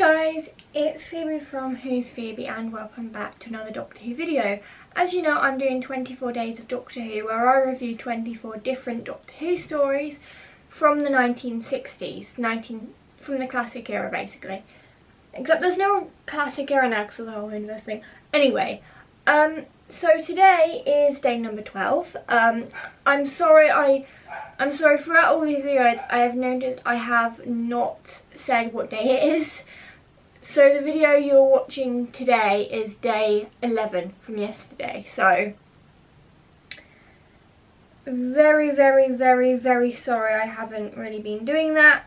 guys, it's Phoebe from Who's Phoebe and welcome back to another Doctor Who video. As you know, I'm doing 24 days of Doctor Who where I review 24 different Doctor Who stories from the 1960s, from the classic era basically. Except there's no classic era now because of the whole universe thing. Anyway, so today is day number 12. I'm sorry throughout all these videos I have noticed I have not said what day it is. So the video you're watching today is day 11 from yesterday. So very sorry I haven't really been doing that.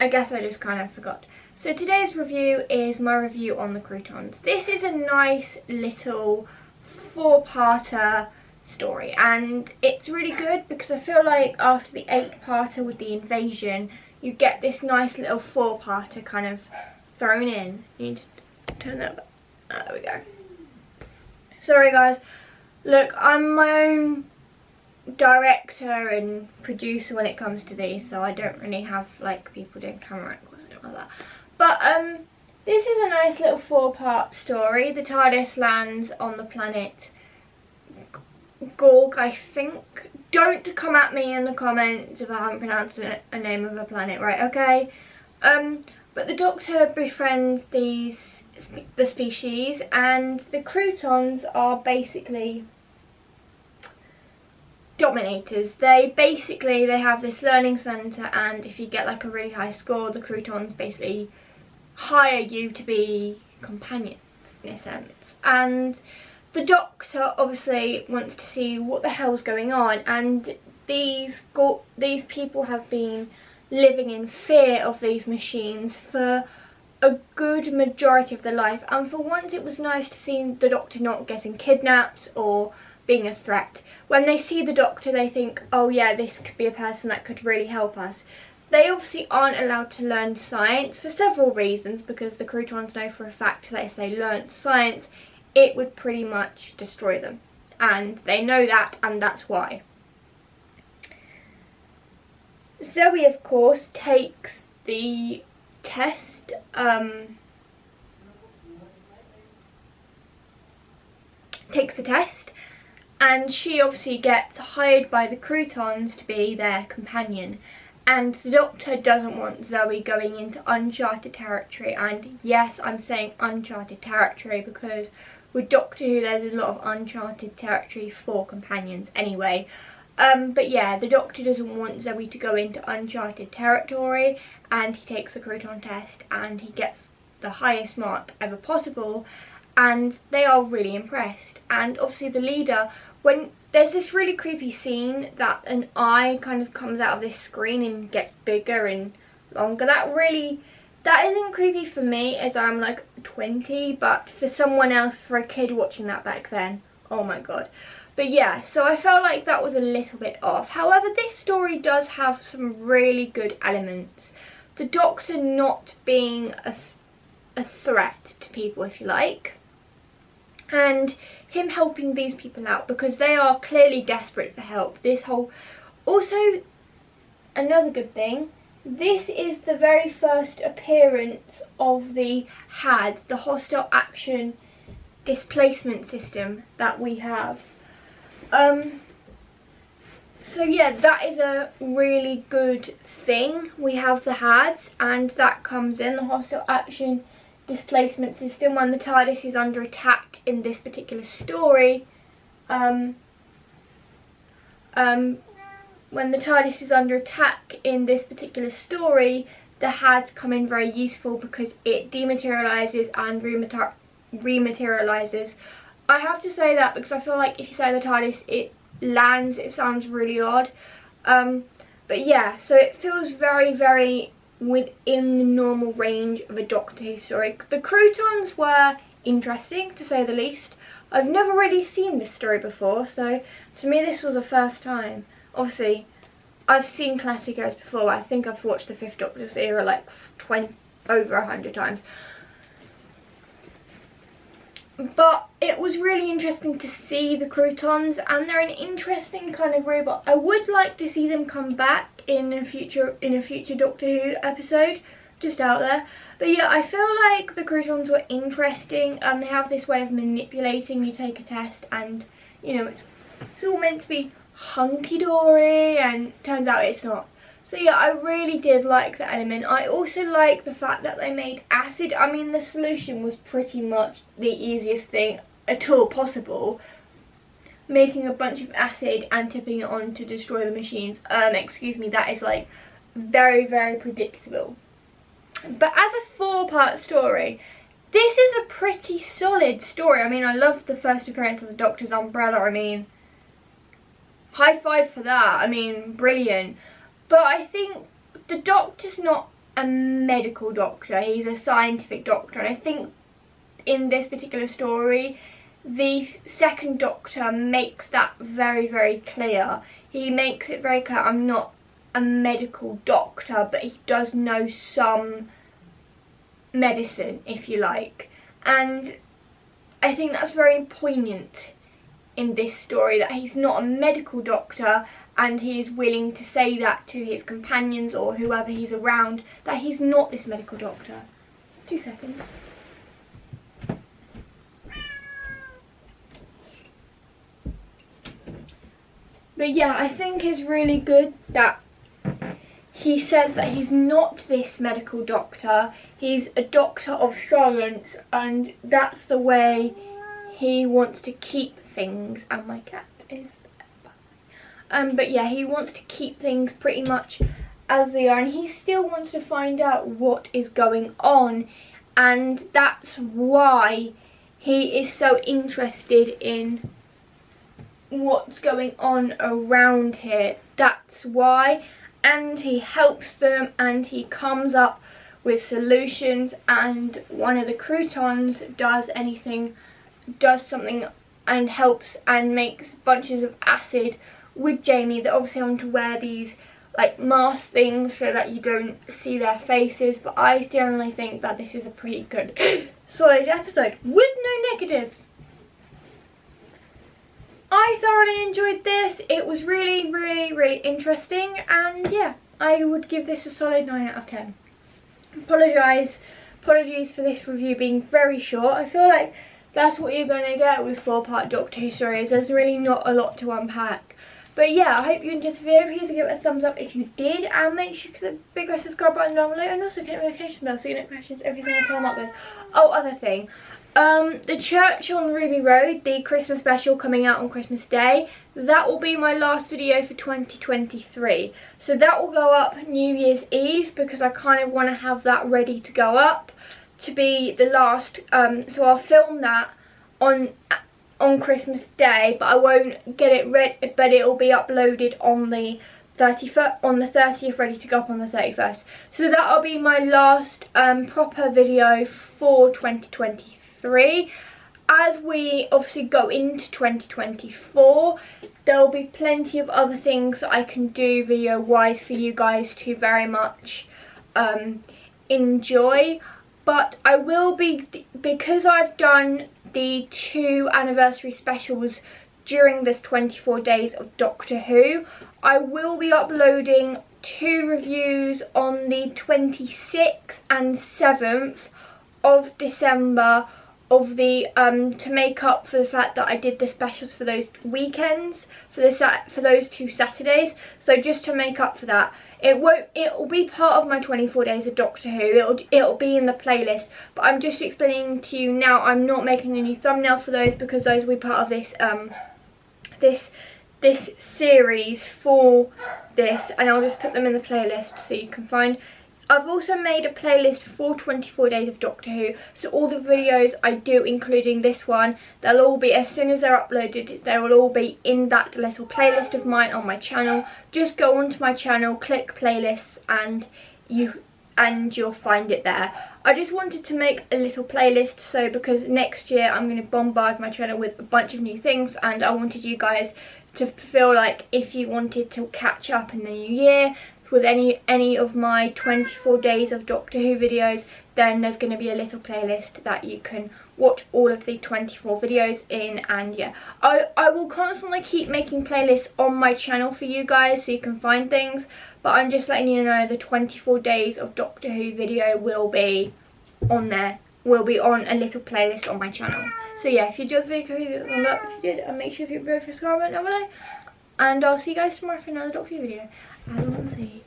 I guess I just kind of forgot. So today's review is my review on the Krotons. This is a nice little 4-parter story and it's really good because I feel like after the 8-parter with the invasion you get this nice little 4-parter kind of thrown in. You need to turn that back. There we go. Sorry guys, look, I'm my own director and producer when it comes to these, so I don't really have like people doing camera angles and like that. But this is a nice little 4-part story. The TARDIS lands on the planet Gorg, I think. Don't come at me in the comments if I haven't pronounced a name of a planet right, okay? But the Doctor befriends the species, and the Krotons are basically dominators. They have this learning centre, and if you get like a really high score, the Krotons basically hire you to be companions in a sense. And the Doctor obviously wants to see what the hell's going on, and these people have been living in fear of these machines for a good majority of their life, and for once it was nice to see the Doctor not getting kidnapped or being a threat. When they see the Doctor they think, oh yeah, this could be a person that could really help us. They obviously aren't allowed to learn science for several reasons, because the Krotons know for a fact that if they learnt science it would pretty much destroy them, and they know that, and that's why. Zoe of course takes the test, and she obviously gets hired by the Krotons to be their companion. And the Doctor doesn't want Zoe going into uncharted territory, and yes, I'm saying uncharted territory because with Doctor Who there's a lot of uncharted territory for companions anyway. But yeah, the Doctor doesn't want Zoe to go into uncharted territory, and he takes the Kroton test and he gets the highest mark ever possible, and they are really impressed. And obviously the leader, when there's this really creepy scene that an eye kind of comes out of this screen and gets bigger and longer, that isn't creepy for me as I'm like 20, but for someone else, for a kid watching that back then, oh my god. But yeah, so I felt like that was a little bit off. However, this story does have some really good elements. The Doctor not being a threat to people, if you like, and him helping these people out because they are clearly desperate for help. Also, another good thing, this is the very first appearance of the HADS, the Hostile Action Displacement System that we have. So yeah, that is a really good thing. We have the HADS, and that comes in the Hostile Action Displacement System when the TARDIS is under attack in this particular story. When the TARDIS is under attack in this particular story, the HADS come in very useful because it dematerializes and rematerializes. I have to say that because I feel like if you say the TARDIS it lands, it sounds really odd. But yeah, so it feels very within the normal range of a Doctor Who story. The Krotons were interesting to say the least. I've never really seen this story before, so to me this was the first time. Obviously I've seen classic eras before. I think I've watched the 5th Doctor's era like over 100 times. But it was really interesting to see the Krotons, and they're an interesting kind of robot. I would like to see them come back in a future Doctor Who episode just out there. But yeah, I feel like the Krotons were interesting. They have this way of manipulating. You take a test and, you know, it's all meant to be hunky-dory, and turns out it's not. So yeah, I really did like the element. I also like the fact that they made acid. I mean, the solution was pretty much the easiest thing at all possible. Making a bunch of acid and tipping it on to destroy the machines. Excuse me, that is like very, very predictable. But as a 4-part story, this is a pretty solid story. I mean, I love the first appearance of the Doctor's umbrella. I mean, high five for that. I mean, brilliant. But I think the Doctor's not a medical doctor. He's a scientific doctor. And I think in this particular story, the second Doctor makes that very, very clear. He makes it very clear, I'm not a medical doctor, but he does know some medicine, if you like. And I think that's very poignant in this story, that he's not a medical doctor, and he is willing to say that to his companions or whoever he's around, that he's not this medical doctor. 2 seconds. But yeah, I think it's really good that he says that he's not this medical doctor, he's a doctor of science, and that's the way he wants to keep things. And my cat is but yeah, he wants to keep things pretty much as they are, and he still wants to find out what is going on, and that's why he is so interested in what's going on around here. That's why. And he helps them, and he comes up with solutions, and one of the Krotons does something and helps and makes bunches of acid with Jamie. They obviously want to wear these like mask things so that you don't see their faces, but I generally think that this is a pretty good solid episode with no negatives. I thoroughly enjoyed this. It was really, really, really interesting, and yeah, I would give this a solid 9 out of 10. Apologies for this review being very short. I feel like that's what you're going to get with 4-part Doctor Who stories. There's really not a lot to unpack. But yeah, I hope you enjoyed the video. Please give it a thumbs up if you did, and make sure you click the big red subscribe button down below, and also click the notification bell so you get notifications every single time I upload. Oh, other thing. The Church on Ruby Road, the Christmas special coming out on Christmas Day, that will be my last video for 2023. So that will go up New Year's Eve, because I kind of want to have that ready to go up to be the last. So I'll film that on Christmas Day, but I won't get it ready, but it will be uploaded on the 30th, ready to go up on the 31st. So that'll be my last proper video for 2023. As we obviously go into 2024, there'll be plenty of other things that I can do video wise for you guys to very much enjoy. But I will be, because I've done the 2 anniversary specials during this 24 days of Doctor Who, I will be uploading 2 reviews on the 26th and 7th of December of the to make up for the fact that I did the specials for those weekends, for those 2 Saturdays. So just to make up for that, it will be part of my 24 days of Doctor Who. It'll be in the playlist, but I'm just explaining to you now, I'm not making a new thumbnail for those, because those will be part of this this series for this, and I'll just put them in the playlist so you can find. I've also made a playlist for 24 days of Doctor Who, so all the videos I do, including this one, they'll all be, as soon as they're uploaded, they will all be in that little playlist of mine on my channel. Just go onto my channel, click playlists, and you'll find it there. I just wanted to make a little playlist, so because next year I'm going to bombard my channel with a bunch of new things, and I wanted you guys to feel like if you wanted to catch up in the new year, with any of my 24 days of Doctor Who videos, then there's going to be a little playlist that you can watch all of the 24 videos in. And yeah, I will constantly keep making playlists on my channel for you guys so you can find things, but I'm just letting you know the 24 days of Doctor Who video will be on there, will be on a little playlist on my channel. So yeah, if you enjoyed the video, give it a thumbs up if you did, and make sure to hit the subscribe button down below, and I'll see you guys tomorrow for another Doctor Who video. I will see.